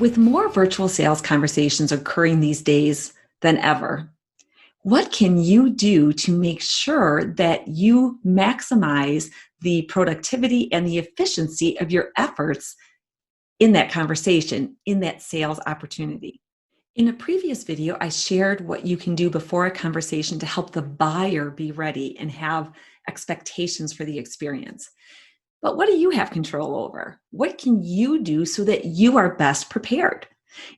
With more virtual sales conversations occurring these days than ever, what can you do to make sure that you maximize the productivity and the efficiency of your efforts in that conversation, in that sales opportunity? In a previous video, I shared what you can do before a conversation to help the buyer be ready and have expectations for the experience. But what do you have control over? What can you do so that you are best prepared?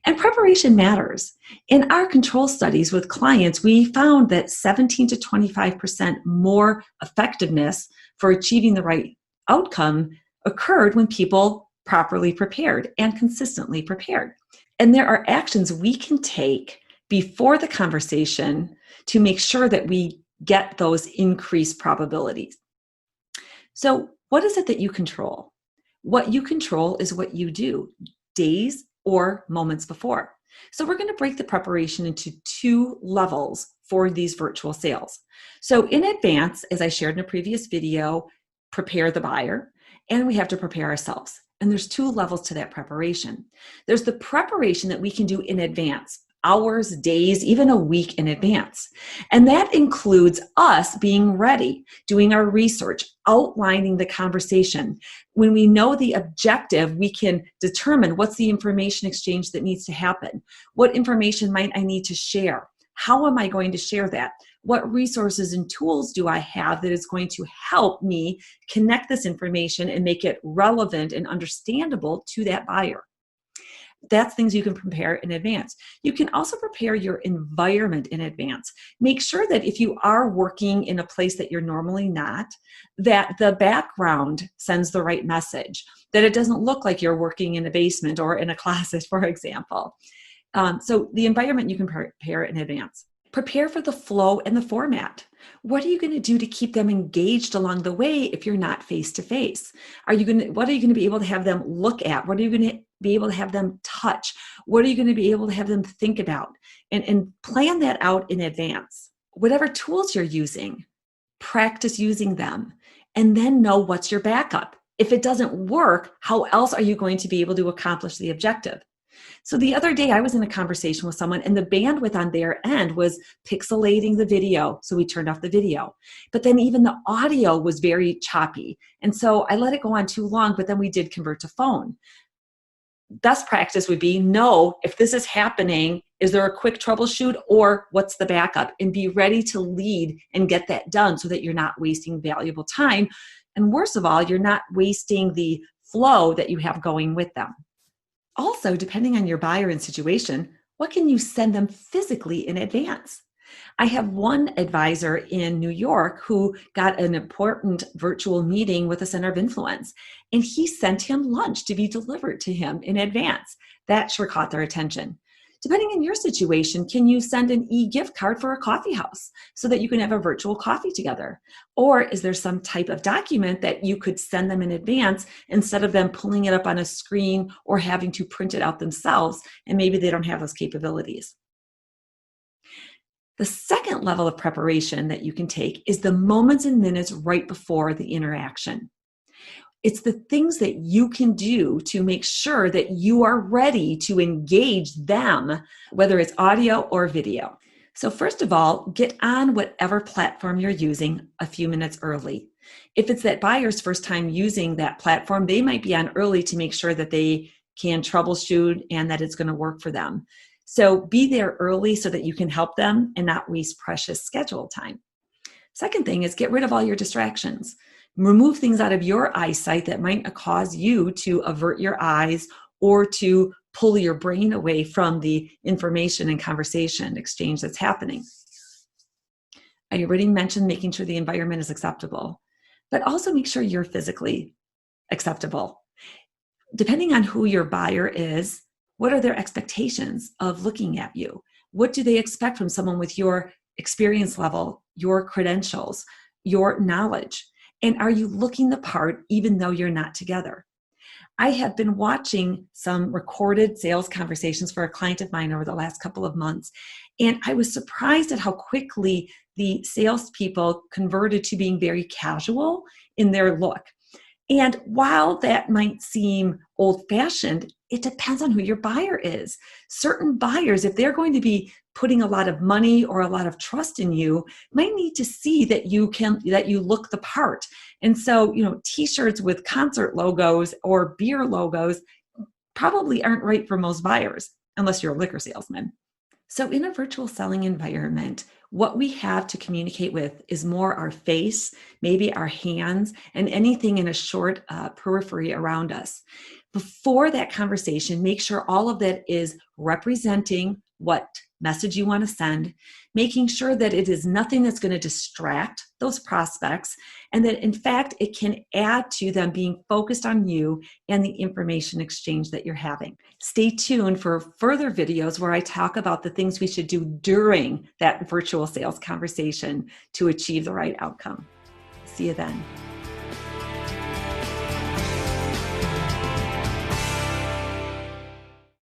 And preparation matters. In our control studies with clients, we found that 17 to 25% more effectiveness for achieving the right outcome occurred when people properly prepared and consistently prepared. And there are actions we can take before the conversation to make sure that we get those increased probabilities. So, what is it that you control? What you control is what you do days or moments before. So we're going to break the preparation into two levels for these virtual sales. So in advance, as I shared in a previous video, prepare the buyer, and we have to prepare ourselves. And there's two levels to that preparation. There's the preparation that we can do in advance, hours, days, even a week in advance. And that includes us being ready, doing our research, outlining the conversation. When we know the objective, we can determine what's the information exchange that needs to happen. What information might I need to share? How am I going to share that? What resources and tools do I have that is going to help me connect this information and make it relevant and understandable to that buyer? That's things you can prepare in advance. You can also prepare your environment in advance. Make sure that if you are working in a place that you're normally not, that the background sends the right message, that it doesn't look like you're working in a basement or in a closet, for example. So the environment you can prepare in advance. Prepare for the flow and the format. What are you going to do to keep them engaged along the way if you're not face-to-face? What are you going to be able to have them look at? What are you going to be able to have them touch? What are you going to be able to have them think about? And plan that out in advance. Whatever tools you're using, practice using them, and then know what's your backup. If it doesn't work, how else are you going to be able to accomplish the objective? So the other day I was in a conversation with someone and the bandwidth on their end was pixelating the video. So we turned off the video. But then even the audio was very choppy. And so I let it go on too long, but then we did convert to phone. Best practice would be know if this is happening, is there a quick troubleshoot or what's the backup? And be ready to lead and get that done so that you're not wasting valuable time. And worst of all, you're not wasting the flow that you have going with them. Also, depending on your buyer and situation, what can you send them physically in advance? I have one advisor in New York who got an important virtual meeting with a center of influence, and he sent him lunch to be delivered to him in advance. That sure caught their attention. Depending on your situation, can you send an e-gift card for a coffee house so that you can have a virtual coffee together? Or is there some type of document that you could send them in advance instead of them pulling it up on a screen or having to print it out themselves, and maybe they don't have those capabilities? The second level of preparation that you can take is the moments and minutes right before the interaction. It's the things that you can do to make sure that you are ready to engage them, whether it's audio or video. So first of all, get on whatever platform you're using a few minutes early. If it's that buyer's first time using that platform, they might be on early to make sure that they can troubleshoot and that it's going to work for them. So be there early so that you can help them and not waste precious schedule time. Second thing is get rid of all your distractions. Remove things out of your eyesight that might cause you to avert your eyes or to pull your brain away from the information and conversation exchange that's happening. I already mentioned making sure the environment is acceptable, but also make sure you're physically acceptable. Depending on who your buyer is, what are their expectations of looking at you? What do they expect from someone with your experience level, your credentials, your knowledge? And are you looking the part even though you're not together? I have been watching some recorded sales conversations for a client of mine over the last couple of months, and I was surprised at how quickly the salespeople converted to being very casual in their look. And while that might seem old-fashioned, it depends on who your buyer is. Certain buyers, if they're going to be putting a lot of money or a lot of trust in you, might need to see that you look the part. And so, t-shirts with concert logos or beer logos probably aren't right for most buyers, unless you're a liquor salesman. So, in a virtual selling environment, what we have to communicate with is more our face, maybe our hands, and anything in a short periphery around us. Before that conversation, make sure all of that is representing what message you want to send, making sure that it is nothing that's going to distract those prospects, and that in fact it can add to them being focused on you and the information exchange that you're having. Stay tuned for further videos where I talk about the things we should do during that virtual sales conversation to achieve the right outcome. See you then.